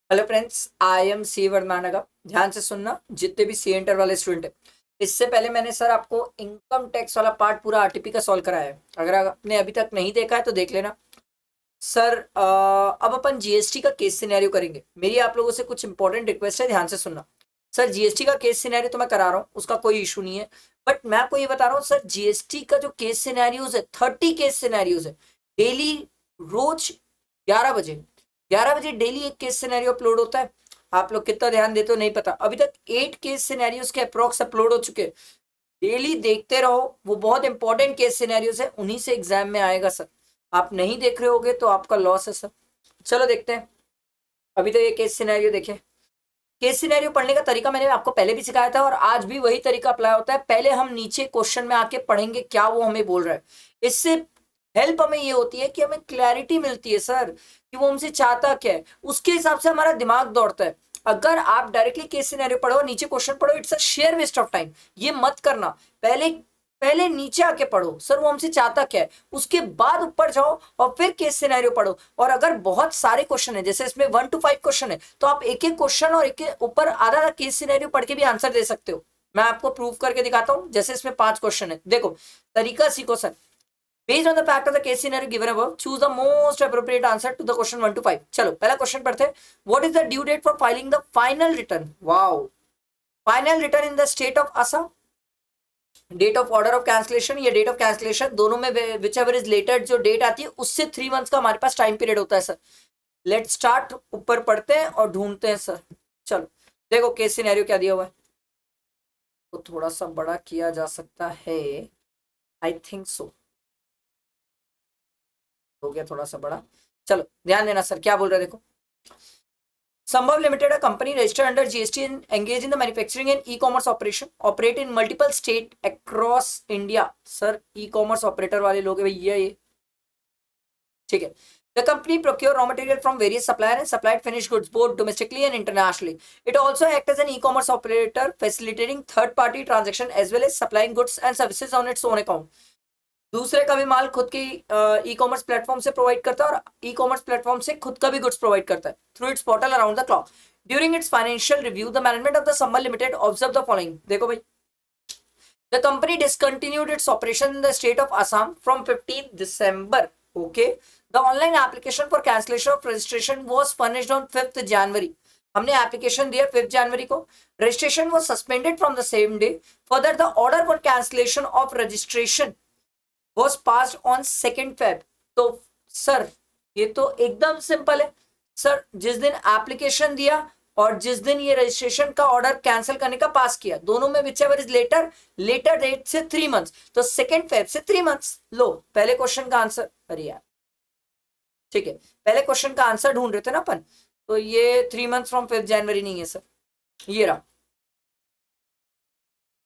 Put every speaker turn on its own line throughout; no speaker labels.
Hello friends, I am सी वर्मानगा। ध्यान से सुनना जितने भी सी इंटर वाले स्टूडेंट है। इससे पहले मैंने सर आपको इनकम टैक्स वाला पार्ट पूरा आरटीपी का सॉल्व कराया है। अगर आपने अभी तक नहीं देखा है तो देख लेना। सर अब अपन जीएसटी का केस सिनेरियो करेंगे। मेरी आप लोगों से कुछ इंपॉर्टेंट रिक्वेस्ट है, ध्यान से सुनना। सर जीएसटी का केस सिनेरियो तो मैं करा रहा हूँ, उसका कोई इशू नहीं है। बट मैं आपको ये बता रहा हूँ सर, जीएसटी का जो केस सिनेरियोज है 30 केस सिनेरियोज है। डेली, रोज 11 बजे, 11 बजे डेली एक केस सिनेरियो अपलोड होता है। आप लोग कितना ध्यान देते हो नहीं पता। अभी तक 8 केस सिनेरियोज के अप्रोक्स अपलोड हो चुके हैं। डेली देखते रहो, वो बहुत इंपॉर्टेंट केस सिनेरियोज है, उन्हीं से एग्जाम में आएगा सर। आप नहीं देख रहे होगे तो आपका लॉस है सर। चलो देखते हैं। अभी तो ये केस सिनेरियो देखे। केस सिनेरियो पढ़ने का तरीका मैंने आपको पहले भी सिखाया था और आज भी वही तरीका अप्लाई होता है। पहले हम नीचे क्वेश्चन में आके पढ़ेंगे क्या वो हमें बोल रहा है। इससे हेल्प हमें ये होती है कि हमें क्लैरिटी मिलती है सर कि वो हमसे चाहता क्या है, उसके हिसाब से हमारा दिमाग दौड़ता है। अगर आप डायरेक्टली केस सिनेरियो पढ़ो, नीचे क्वेश्चन पढ़ो, it's a sheer waste of time. ये मत करना। पहले पहले नीचे आके पढ़ो सर वो हमसे चाहता क्या है, उसके बाद ऊपर जाओ और फिर केस सिनेरियो पढ़ो। और अगर बहुत सारे क्वेश्चन है, जैसे इसमें 1 to 5 क्वेश्चन है, तो आप एक एक क्वेश्चन और एक ऊपर आधा आधा केस सिनेरियो पढ़ के भी आंसर दे सकते हो। मैं आपको प्रूव करके दिखाता हूं। जैसे इसमें 5 क्वेश्चन है, देखो तरीका सीखो sir. Based on the fact of the case scenario given above, choose the most appropriate answer to the question 1 to 5। चलो पहला क्वेश्चन पढ़ते हैं। What is the due date for filing the final return? Wow, final return in the state of Assam। Date of order of cancellation या date of cancellation, दोनों में whichever is later जो डेट आती है उससे 3 मंथ्स का हमारे पास टाइम पीरियड होता है सर। लेट स्टार्ट, ऊपर पढ़ते हैं और ढूंढते हैं सर। चलो देखो केस सिनेरियो क्या दिया हुआ है। तो थोड़ा सा बड़ा किया जा सकता है, आई थिंक सो। हो गया थोड़ा सा बड़ा। चलो ध्यान देना सर क्या बोल रहे हैं, देखो। Sambhav Limited, a company registered under GST and engaged in the manufacturing and e-commerce operation, operate in multiple state across India। Sir e-commerce operator वाले लोग हैं भैया ये, ठीक है। The company procured raw material from various suppliers and supplied finished goods both domestically and internationally. It also acts as an e-commerce operator, facilitating third-party transaction as well as supplying goods and services on its own account। दूसरे का भी माल खुद के e commerce platform से provide करता है और e commerce platform से खुद का भी गुड्स प्रोवाइड करता है through it's portal around the clock. During its financial review the management of the Sambal limited observe the following. देखो भाई, the company discontinued its operation in the state of Assam from 15 December. Okay, the online application for cancellation of registration was furnished on 5 जनवरी। हमने application दिया 5 जनवरी को। Registration was suspended from the same day. Further the order for cancellation of registration was passed on 2 Feb। तो sir ये तो एकदम simple है sir. जिस दिन एप्लीकेशन दिया और जिस दिन ये रजिस्ट्रेशन का ऑर्डर कैंसिल करने का पास किया, दोनों में whichever is later, later date से 3 मंथ्स, तो 2 Feb से 3 मंथ्स। लो पहले क्वेश्चन का आंसर, अरे यार ठीक है, पहले क्वेश्चन का आंसर ढूंढ रहे थे ना अपन। तो ये 3 मंथ्स फ्रॉम 5 जनवरी नहीं है सर, ये रहा।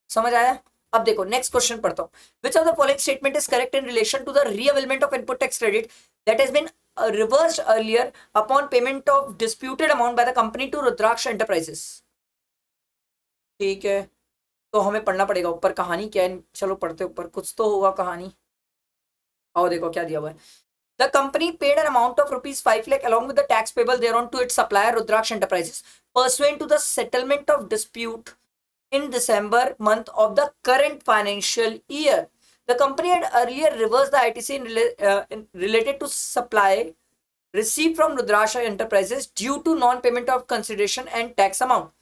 समझ आया? अब देखो नेक्स्ट क्वेश्चन पढ़ता हूं। Which of the following statement is correct in relation to the reavailment of input tax credit that has been reversed earlier upon payment of disputed amount by the company to Rudraksh Enterprises। ठीक है, तो हमें पढ़ना पड़ेगा ऊपर कहानी क्या है। चलो पढ़ते ऊपर, कुछ तो होगा कहानी। आओ देखो क्या दिया हुआ है। The company paid an amount of rupees 5 lakh along with the tax payable thereon to its supplier Rudraksh Enterprises pursuant to the settlement of dispute in December month of the current financial year। The company had earlier reversed the ITC related to supply received from Rudraksha Enterprises due to non-payment of consideration and tax amount।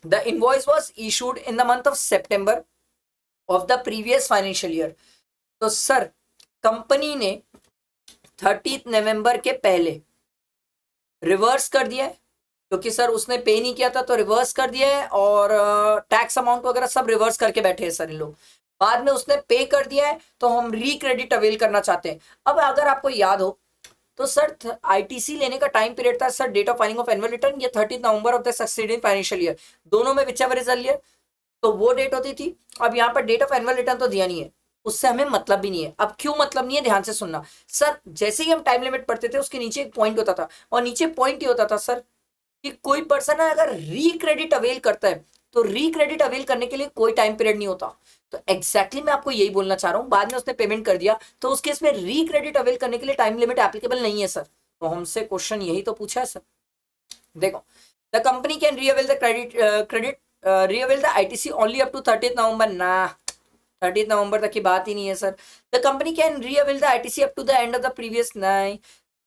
The invoice was issued in the month of September of the previous financial year। तो sir company ने 30 नवंबर के पहले reverse कर दिया है, क्योंकि sir उसने पे नहीं किया था तो रिवर्स कर दिया है, और टैक्स अमाउंट वगैरह सब रिवर्स करके बैठे हैं सर इन लोग। बाद में उसने पे कर दिया है तो हम रिक्रेडिट अवेल करना चाहते हैं। अब अगर आपको याद हो तो सर आईटीसी लेने का टाइम पीरियड था sir date of filing of annual return या 30 November of the succeeding financial year, दोनों में विच एवर इज अर्लियर, तो वो डेट होती थी। अब यहाँ पर डेट ऑफ एनुअल रिटर्न तो दिया नहीं है, उससे हमें मतलब भी नहीं है। अब क्यों मतलब नहीं है, ध्यान से सुनना सर। जैसे ही हम टाइम लिमिट पढ़ते थे उसके नीचे एक पॉइंट होता था, और नीचे पॉइंट ये होता था सर कि कोई पर्सन अगर रिक्रेडिट अवेल करता है तो रिक्रेडिट अवेल करने के लिए कोई टाइम पीरियड नहीं होता। तो एग्जैक्टली मैं आपको यही बोलना चाह रहा हूं। बाद में उसने पेमेंट कर दिया तो उस केस में रिक्रेडिट अवेल करने के लिए टाइम लिमिट एप्लीकेबल नहीं है सर। तो हमसे क्वेश्चन यही तो पूछा है सर। देखो, the company can reavail the credit reavail the ITC only up to 30 November ना, 30 नवंबर तक की बात ही नहीं है sir. The company can reavail the ITC up to the end of the previous nine,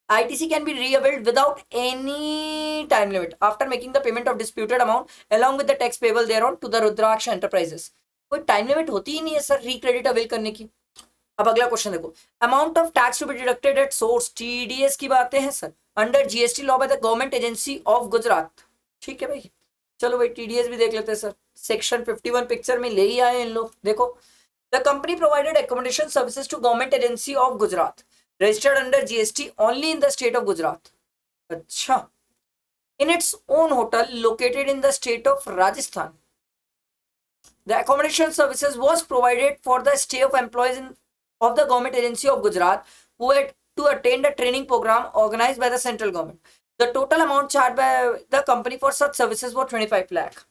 ITC can be reavailed without any time limit after making the payment of disputed amount along with the tax payable thereon to the Rudraksh Enterprises। कोई time limit होती ही नहीं है sir रिक्रेडिट avail करने की। अब अगला question देखो, amount of tax to be deducted at source, TDS की बातें हैं sir, under GST law by the government agency of Gujarat. ठीक है भाई, चलो भाई TDS भी देख लेते हैं सर, सेक्शन 51 पिक्चर में ले ही आए इन लोग। देखो, the company provided accommodation services to government agency of Gujarat registered under GST only in the state of Gujarat। अच्छा, in its own hotel located in the state of Rajasthan, the accommodation services was provided for the stay of employees of the government agency of Gujarat who had to attend a training program organized by the central government। The total amount charged by the company for such services was 25 lakh।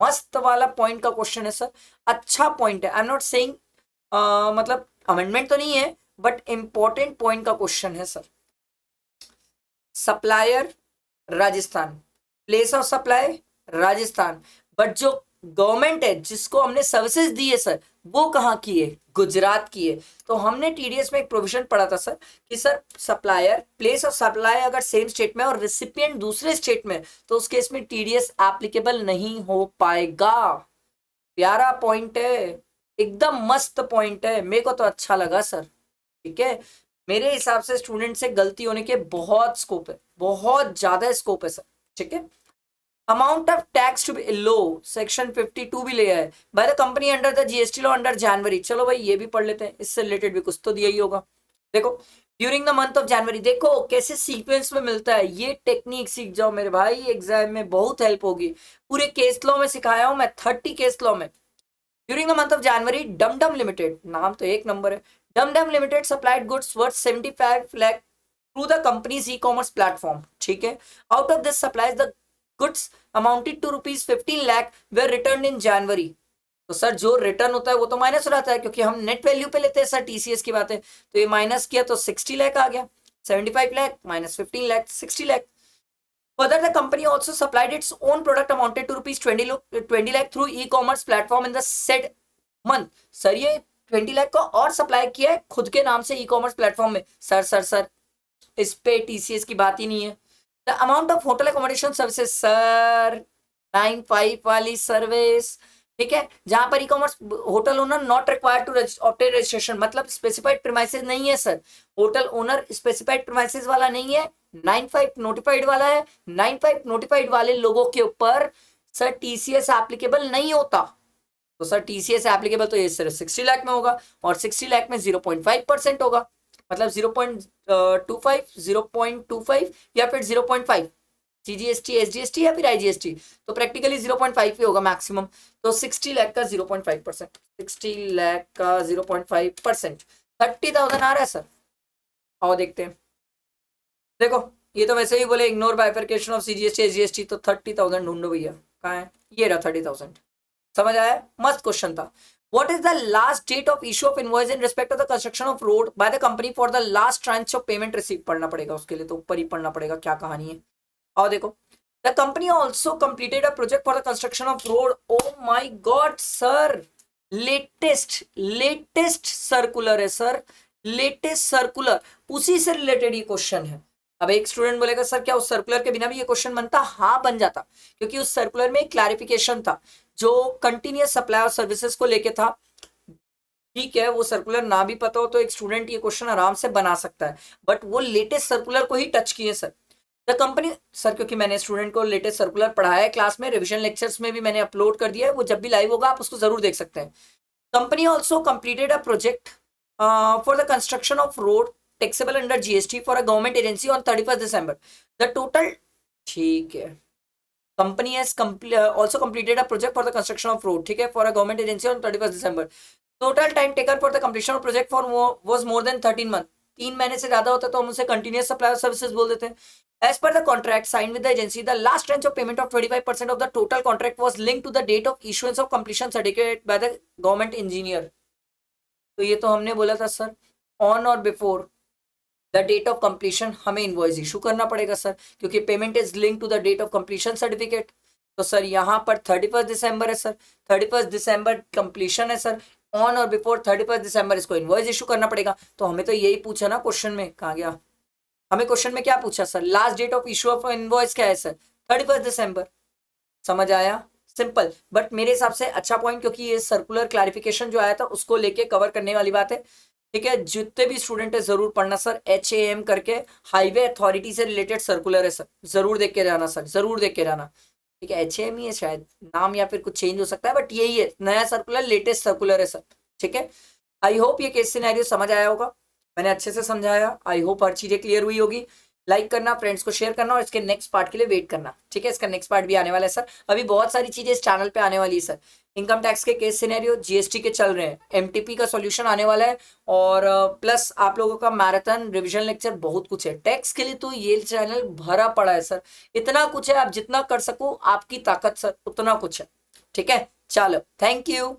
मस्त वाला point का question है sir, अच्छा point है। I am not saying मतलब amendment तो नहीं है, बट इंपॉर्टेंट पॉइंट का क्वेश्चन है sir. Supplier Rajasthan, place of supply Rajasthan, but जो गवर्नमेंट है जिसको हमने सर्विसेज दी है सर, वो कहाँ की है? गुजरात की है। तो हमने TDS में एक प्रोविजन पढ़ा था सर कि sir supplier, place of supply अगर सेम स्टेट में और रिसिपिएंट दूसरे स्टेट में, तो उस केस में TDS एप्लीकेबल नहीं हो पाएगा। प्यारा पॉइंट है, एकदम मस्त पॉइंट है, मेरे को तो अच्छा लगा सर। ठीक है, मेरे हिसाब से स्टूडेंट से गलती होने के बहुत स्कोप है, बहुत ज्यादा स्कोप है सर। ठीक है, amount of tax to be low, section 52 भी ले आए by the company under the GST law under January. चलो भाई ये भी पढ़ लेते हैं, इससे रिलेटेड भी कुछ तो दिया ही होगा। देखो, ड्यूरिंग द मंथ ऑफ जनवरी, देखो कैसे सीक्वेंस में मिलता है, ये टेक्निक सीख जाओ मेरे भाई, एग्जाम में बहुत हेल्प होगी। पूरे केस लॉ में सिखाया हूं मैं, 30 केस लॉ में। During the month of January, Dumdum limited, नाम तो एक नंबर है, Dumdum limited supplied goods worth 75 lakh through the company's e-commerce platform. ठीक है, out of this supplies the goods amounted to ₹15 lakh were return in January. तो sir जो return होता है वो तो माइनस हो जाता है, क्योंकि हम नेट वैल्यू पे लेते हैं सर, TCS की बात है। तो ये माइनस किया तो 60 lakh आ गया, 75 lakh minus 15 lakh 60 lakh। Further, the company also supplied its own product amounted to ₹20 lakh through e-commerce platform in the said month। Sir ये 20 लाख का और सप्लाई किया है खुद के नाम से ई-कॉमर्स प्लेटफॉर्म में। सर इस पे TCS की बात ही नहीं है। The amount of hotel accommodation services sir, 95 वाली सर्विस। ठीक है, जहां पर ecommerce hotel owner not required to obtain registration, मतलब स्पेसिफाइड प्रीमाइसेस नहीं है sir, hotel owner specified premises वाला नहीं है, 95 नोटिफाइड वाला है। 95 नोटिफाइड वाले लोगों के ऊपर सर TCS एप्लीकेबल नहीं होता। तो सर TCS एप्लीकेबल तो ये सिर्फ 60 लाख में होगा, और 60 लाख में 0.5% होगा, मतलब 0.25 या फिर 0.5 CGST, SGST या फिर IGST, तो प्रैक्टिकली 0.5 ही होगा मैक्सिमम। तो 60 लाख का 0.5%, 60 लाख का 0.5%, 30,000 आ रहा है सर। आओ देखते हैं। देखो, ये तो वैसे ही बोले ignore bifurcation of CGST, SGST, तो 30,000 ढूंढो भैया, कहाँ है? ये रहा 30,000। समझ आया? मस्त क्वेश्चन था। What is the last date of issue of invoice in respect of the construction of road by the company for the last tranche of payment received? पढ़ना पड़ेगा उसके लिए, तो ऊपर ही पढ़ना पड़ेगा क्या कहानी है। और देखो, the company also completed a project for the construction of road। Oh my God sir, latest circular है सर, लेटेस्ट सर्कुलर, उसी से रिलेटेड ये क्वेश्चन है। अब एक स्टूडेंट बोलेगा सर क्या उस सर्कुलर के बिना भी ये क्वेश्चन बनता? हाँ बन जाता, क्योंकि उस सर्कुलर में एक क्लैरिफिकेशन था जो कंटिन्यूअस सप्लाई ऑफ सर्विसेज को लेके था। ठीक है, वो सर्कुलर ना भी पता हो तो एक स्टूडेंट ये क्वेश्चन आराम से बना सकता है, बट वो लेटेस्ट सर्कुलर को ही टच किए सर। द कंपनी सर, क्योंकि मैंने स्टूडेंट को लेटेस्ट सर्कुलर पढ़ाया है क्लास में, रिविजन लेक्चर्स में भी मैंने अपलोड कर दिया है, वो जब भी लाइव होगा आप उसको जरूर देख सकते हैं। Company also completed a project for the construction of road taxable under GST for a government agency on 31st December। The total, ठीक है, company has also completed a project for the construction of road, ठीक है, for a government agency on 31st December। Total time taken for the completion of project for was more than 13 months। 3 महीने से ज्यादा होता तो हम उसे continuous supply of services बोल देते हैं। As per the contract signed with the agency, the last tranche of payment of 25% of the total contract was linked to the date of issuance of completion certificate by the government engineer। तो ये तो हमने बोला था sir, on or before the date of completion हमें invoice issue करना पड़ेगा सर, क्योंकि payment is link to the date of completion certificate. तो सर यहाँ पर 31 दिसंबर है सर, 31 दिसंबर कंप्लीशन है sir, on or before 31 December इसको इनवॉइस इशू करना पड़ेगा। तो हमें तो यही पूछा ना क्वेश्चन में, कहाँ गया, हमें क्वेश्चन में क्या पूछा sir, last date of issue of invoice क्या है सर, 31 दिसंबर। समझ आया, सिंपल। बट मेरे हिसाब से अच्छा पॉइंट, क्योंकि ये सर्कुलर क्लैरिफिकेशन जो आया था उसको लेके कवर करने वाली बात है। ठीक है, जितने भी स्टूडेंट है जरूर पढ़ना सर, HAM करके हाईवे अथॉरिटी से रिलेटेड सर्कुलर है सर, जरूर देख के जाना सर, जरूर देख के जाना। ठीक है, HAM ही है शायद नाम, या फिर कुछ चेंज हो सकता है, बट यही है नया सर्कुलर, लेटेस्ट सर्कुलर है सर। ठीक है, आई होप ये केस सिनेरियो समझ आया होगा, मैंने अच्छे से समझाया, आई होप हर चीजें क्लियर हुई होगी। लाइक करना, फ्रेंड्स को शेयर करना, और इसके नेक्स्ट पार्ट के लिए वेट करना। ठीक है, इसका नेक्स्ट पार्ट भी आने वाला है सर, अभी बहुत सारी चीजें इस चैनल पे आने वाली है सर। इनकम टैक्स के केस सिनेरियो, GST के चल रहे हैं, MTP का सॉल्यूशन आने वाला है, और प्लस आप लोगों का मैराथन रिवीजन लेक्चर, बहुत कुछ है टैक्स के लिए। तो ये चैनल भरा पड़ा है सर, इतना कुछ है, आप जितना कर सको आपकी ताकत सर, उतना कुछ है। ठीक है, चलो, थैंक यू।